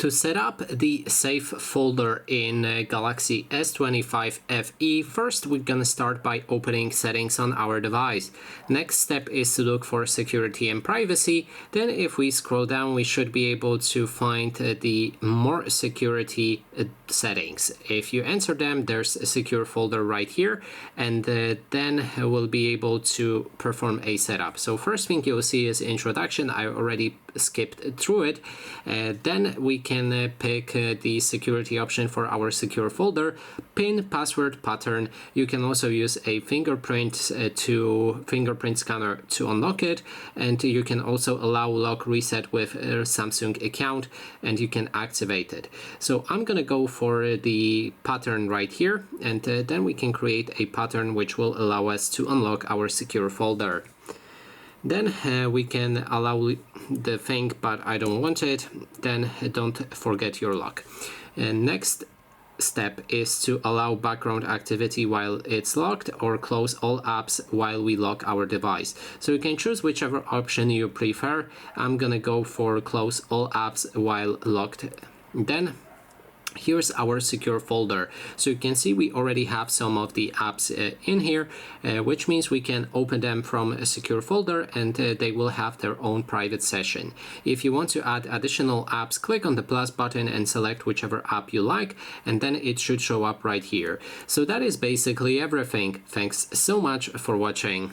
To set up the safe folder in Galaxy S25 FE, first we're gonna start by opening settings on our device. Next step is to look for security and privacy. Then if we scroll down, we should be able to find the more security settings. If you enter them, there's a secure folder right here, and then we'll be able to perform a setup. So first thing you'll see is introduction. I already skipped through it. Then we can pick the security option for our secure folder, PIN, password, pattern. You can also use a fingerprint scanner to unlock it, and you can also allow lock reset with a Samsung account, and you can activate it. So I'm gonna go for the pattern right here, and then we can create a pattern which will allow us to unlock our secure folder. Then we can allow the thing, but I don't want it. Then don't forget your lock. And next step is to allow background activity while it's locked, or close all apps while we lock our device. So you can choose whichever option you prefer. I'm gonna go for close all apps while locked. Then here's our secure folder. So you can see we already have some of the apps in here, which means we can open them from a secure folder, and they will have their own private session. If you want to add additional apps, click on the plus button and select whichever app you like, and then it should show up right here. So that is basically everything. Thanks so much for watching.